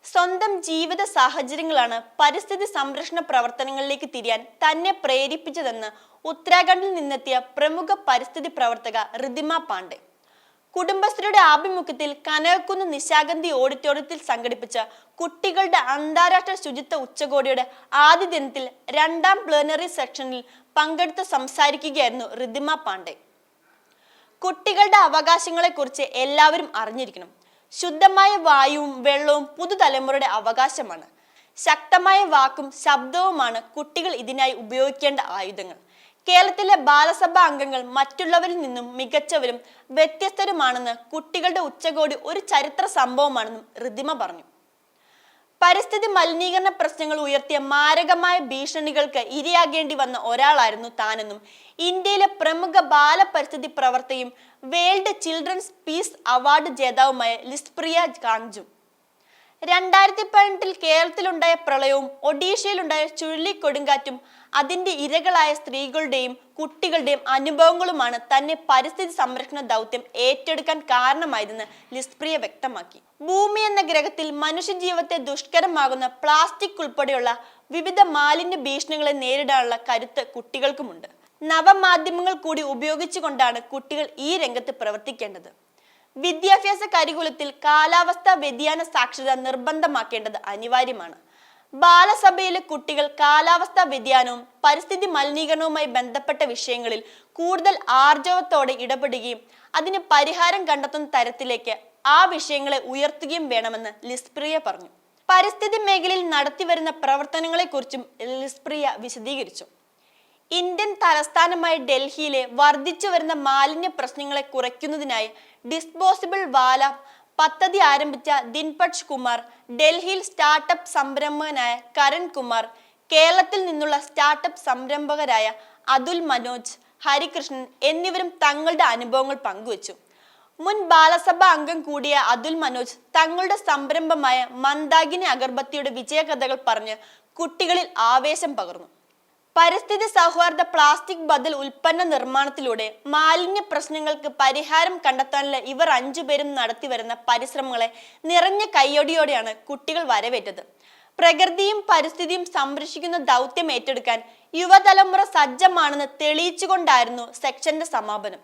സ്വന്തം ജീവിത സാഹചര്യങ്ങളാണ് പരിസ്ഥിതി സംരക്ഷണ പ്രവർത്തനങ്ങളിലേക്ക് തിരിയാൻ തന്നെ പ്രേരിപ്പിച്ചതെന്ന് ഉത്തരാഖണ്ഡിൽ നിന്നെത്തിയ പ്രമുഖ പരിസ്ഥിതി പ്രവർത്തക ഋദ്ധിമ പാണ്ഡെ. കുടുംബശ്രീയുടെ ആഭിമുഖ്യത്തിൽ കനകക്കുന്ന് നിശാഗന്ധി ഓഡിറ്റോറിയത്തിൽ സംഘടിപ്പിച്ച കുട്ടികളുടെ അന്താരാഷ്ട്ര ശുചിത്വ ഉച്ചകോടിയുടെ ആദ്യ ദിനത്തിൽ രണ്ടാം പ്ലീനറി സെക്ഷനിൽ പങ്കെടുത്ത് സംസാരിക്കുകയായിരുന്നു ഋദ്ധിമ പാണ്ഡെ. കുട്ടികളുടെ അവകാശങ്ങളെക്കുറിച്ച് എല്ലാവരും അറിഞ്ഞിരിക്കണം. ശുദ്ധമായ വായുവും വെള്ളവും പുതുതലമുറയുടെ അവകാശമാണ്. ശക്തമായ വാക്കും ശബ്ദവുമാണ് കുട്ടികൾ ഇതിനായി ഉപയോഗിക്കേണ്ട ആയുധങ്ങൾ. കേരളത്തിലെ ബാലസഭാ അംഗങ്ങൾ മറ്റുള്ളവരിൽ നിന്നും മികച്ചവരും വ്യത്യസ്തരുമാണെന്ന് കുട്ടികളുടെ ഉച്ചകോടി ഒരു ചരിത്ര സംഭവമാണെന്നും ഋദ്ധിമ പറഞ്ഞു. പരിസ്ഥിതി മലിനീകരണ പ്രശ്നങ്ങൾ ഉയർത്തിയ മാരകമായ ഭീഷണികൾക്ക് ഇരയാകേണ്ടി വന്ന ഒരാളായിരുന്നു താനെന്നും ഇന്ത്യയിലെ പ്രമുഖ ബാലപരിസ്ഥിതി പ്രവർത്തകയും വേൾഡ് ചിൽഡ്രൻസ് പീസ് അവാർഡ് ജേതാവുമായ ലിസ്പ്രിയ കാഞ്ചും 2018 കേരളത്തിലുണ്ടായ പ്രളയവും ഒഡീഷയിലുണ്ടായ ചുഴലിക്കൊടുങ്കാറ്റും അതിന്റെ ഇരകളായ സ്ത്രീകളുടെയും കുട്ടികളുടെയും അനുഭവങ്ങളുമാണ് തന്നെ പരിസ്ഥിതി സംരക്ഷണ ദൗത്യം ഏറ്റെടുക്കാൻ കാരണമായതെന്ന് ലിസ്പ്രിയ വ്യക്തമാക്കി. ഭൂമി എന്ന ഗ്രഹത്തിൽ മനുഷ്യജീവിതത്തെ ദുഷ്കരമാകുന്ന പ്ലാസ്റ്റിക് ഉൾപ്പെടെയുള്ള വിവിധ മാലിന്യ ഭീഷണികളെ നേരിടാനുള്ള കരുത്ത് കുട്ടികൾക്കുമുണ്ട്. നവമാധ്യമങ്ങൾ കൂടി ഉപയോഗിച്ചുകൊണ്ടാണ് കുട്ടികൾ ഈ രംഗത്ത് പ്രവർത്തിക്കേണ്ടത്. വിദ്യാഭ്യാസ കരികുലത്തിൽ കാലാവസ്ഥാ വ്യതിയാന സാക്ഷരത നിർബന്ധമാക്കേണ്ടത് അനിവാര്യമാണ്. ബാലസഭയിലെ കുട്ടികൾ കാലാവസ്ഥാ വ്യതിയാനവും പരിസ്ഥിതി മലിനീകരണവുമായി ബന്ധപ്പെട്ട വിഷയങ്ങളിൽ കൂടുതൽ ആർജവത്തോടെ ഇടപെടുകയും അതിന് പരിഹാരം കണ്ടെത്തുന്ന തരത്തിലേക്ക് ആ വിഷയങ്ങളെ ഉയർത്തുകയും വേണമെന്ന് ലിസ്പ്രിയ പറഞ്ഞു. പരിസ്ഥിതി മേഖലയിൽ നടത്തിവരുന്ന പ്രവർത്തനങ്ങളെക്കുറിച്ചും ലിസ്പ്രിയ വിശദീകരിച്ചു. ഇന്ത്യൻ തലസ്ഥാനമായ ഡൽഹിയിലെ വർദ്ധിച്ചു വരുന്ന മാലിന്യ പ്രശ്നങ്ങളെ കുറയ്ക്കുന്നതിനായി ഡിസ്പോസിബിൾ വാല പദ്ധതി ആരംഭിച്ച ദിൻപക്ഷ് കുമാർ, ഡൽഹിയിൽ സ്റ്റാർട്ടപ്പ് സംരംഭകനായ കരൺ കുമാർ, കേരളത്തിൽ നിന്നുള്ള സ്റ്റാർട്ടപ്പ് സംരംഭകരായ അതുൽ മനോജ്, ഹരികൃഷ്ണൻ എന്നിവരും തങ്ങളുടെ അനുഭവങ്ങൾ പങ്കുവച്ചു. മുൻ ബാലസഭാ അംഗം കൂടിയ അതുൽ മനോജ് തങ്ങളുടെ സംരംഭമായ മന്ദാകിനി അഗർബത്തിയുടെ വിജയകഥകൾ പറഞ്ഞ് കുട്ടികളിൽ ആവേശം പകർന്നു. പരിസ്ഥിതി സൗഹാർദ്ദ പ്ലാസ്റ്റിക് ബദൽ ഉൽപ്പന്ന നിർമ്മാണത്തിലൂടെ മാലിന്യ പ്രശ്നങ്ങൾക്ക് പരിഹാരം കണ്ടെത്താനുള്ള ഇവർ 5 പേരും നടത്തിവരുന്ന പരിശ്രമങ്ങളെ നിറഞ്ഞ കയ്യടിയോടെയാണ് കുട്ടികൾ വരവേറ്റത്. പ്രകൃതിയും പരിസ്ഥിതിയും സംരക്ഷിക്കുന്ന ദൗത്യം ഏറ്റെടുക്കാൻ യുവതലമുറ സജ്ജമാണെന്ന് തെളിയിച്ചുകൊണ്ടായിരുന്നു സെക്ഷന്റെ സമാപനം.